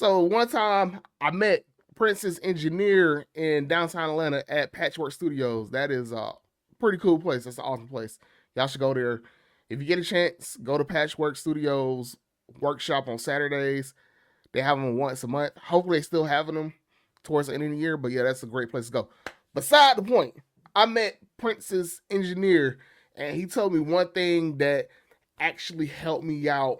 So one time I met Prince's engineer in downtown Atlanta at Patchwork Studios. That is a pretty cool place. That's an awesome place. Y'all should go there. If you get a chance, go to Patchwork Studios workshop on Saturdays. They have them once a month. Hopefully, they still having them towards the end of the year. But yeah, that's a great place to go. Beside the point, I met Prince's engineer, and he told me one thing that actually helped me out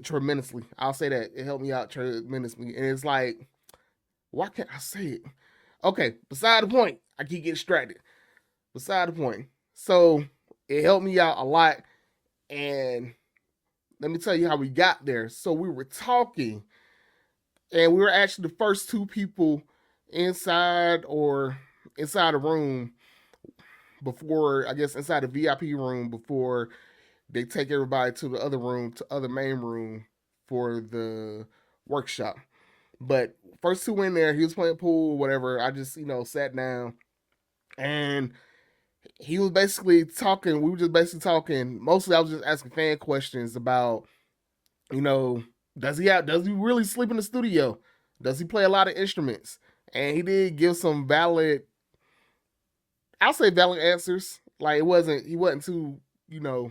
tremendously. I'll say that it helped me out tremendously, and it's like, why can't I say it? Okay, beside the point. I keep getting distracted. Beside the point. So it helped me out a lot, and let me tell you how we got there. So we were talking, and we were actually the first two people inside the room before, I guess, inside the VIP room before they take everybody to the other room, to other main room for the workshop. But first two in there, he was playing pool, whatever. I just, sat down, and he was basically talking. We were just basically talking. Mostly, I was just asking fan questions about, you know, does he really sleep in the studio? Does he play a lot of instruments? And he did give some valid, I'll say valid answers. Like he wasn't too, you know,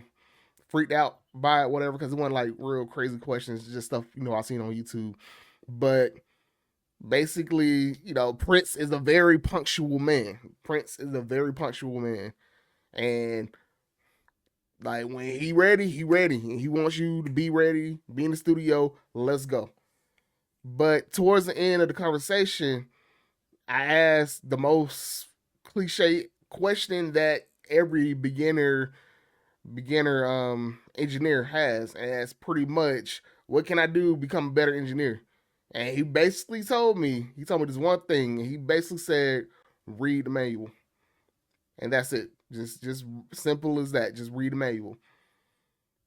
freaked out by it, whatever, because it wasn't like real crazy questions, just stuff, I've seen on YouTube. But basically, Prince is a very punctual man. Prince is a very punctual man. And like when he ready, he ready. And he wants you to be ready, be in the studio, let's go. But towards the end of the conversation, I asked the most cliche question that every beginner engineer has, and that's pretty much, what can I do to become a better engineer? And he basically told me this one thing, and he basically said, read the manual. And that's it. Just simple as that. Just read the manual.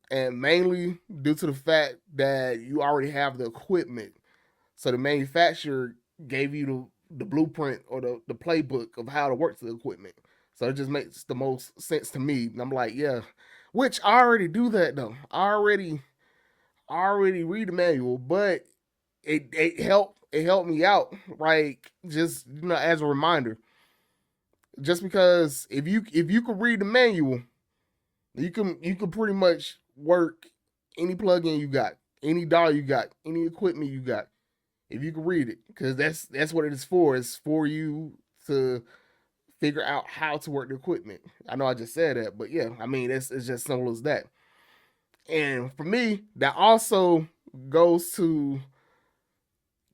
And mainly due to the fact that you already have the equipment. So the manufacturer gave you the blueprint or the playbook of how to work the equipment. So it just makes the most sense to me. And I'm like, yeah. Which I already do that though. I already read the manual, but it helped me out, right? Just as a reminder. Just because if you could read the manual, you can pretty much work any plugin you got, any DAW you got, any equipment you got. If you can read it, because that's what it is for. It's for you to figure out how to work the equipment. I know I just said that, but yeah, I mean it's just simple as that. And for me, that also goes to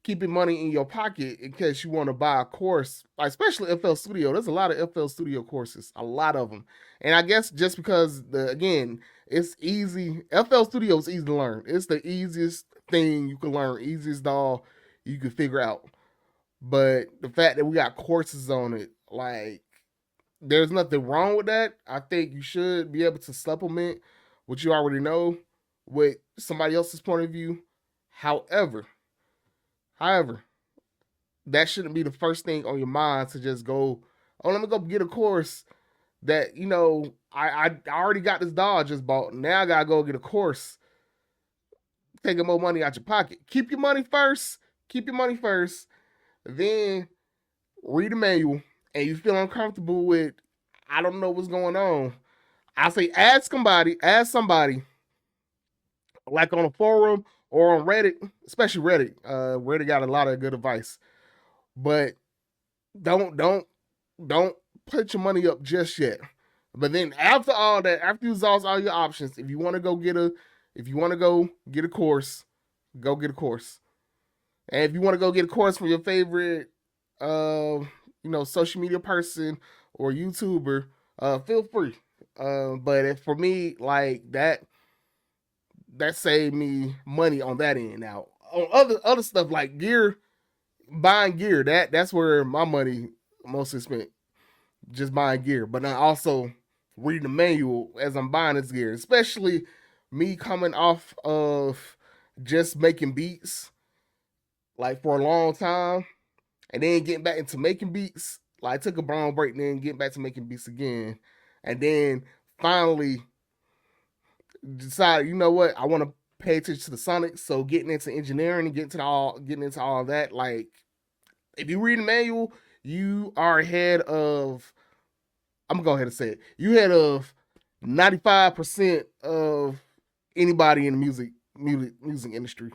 keeping money in your pocket in case you want to buy a course, like especially FL Studio. There's a lot of FL Studio courses, a lot of them. And I guess just because it's easy. FL Studio is easy to learn. It's the easiest thing you can learn, easiest doll you can figure out. But the fact that we got courses on it, like, there's nothing wrong with that. I think you should be able to supplement what you already know with somebody else's point of view. However, however, that shouldn't be the first thing on your mind to just go, oh, let me go get a course that, I already got this doll I just bought. Now I gotta go get a course, taking more money out your pocket. Keep your money first. Keep your money first. Then read the manual, and you feel uncomfortable with, I don't know what's going on. I say ask somebody like on a forum or on Reddit, especially Reddit. Reddit got a lot of good advice, but don't put your money up just yet. But then after all that, after you exhaust all your options, if you want to go get a course, go get a course. And if you want to go get a course from your favorite, social media person or YouTuber, feel free. But if, for me, like that saved me money on that end. Now on other stuff like gear, buying gear, that's where my money mostly spent, just buying gear. But I also reading the manual as I'm buying this gear, especially me coming off of just making beats like for a long time, and then getting back into making beats. Like I took a brown break, and then getting back to making beats again, and then finally decided, you know what, I want to pay attention to the sonics. So getting into engineering and getting into all that, like if you read the manual, you are ahead of. I'm gonna go ahead and say it. You ahead of 95% of anybody in the music industry.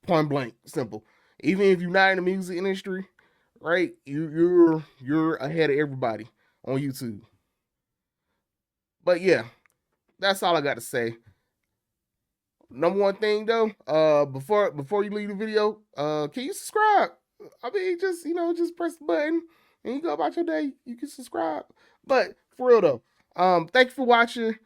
Point blank, simple. Even if you're not in the music industry, right? You're ahead of everybody on YouTube. But yeah, that's all I got to say. Number one thing though, before you leave the video, can you subscribe? I mean, just press the button and you go about your day. You can subscribe. But for real though, thank you for watching.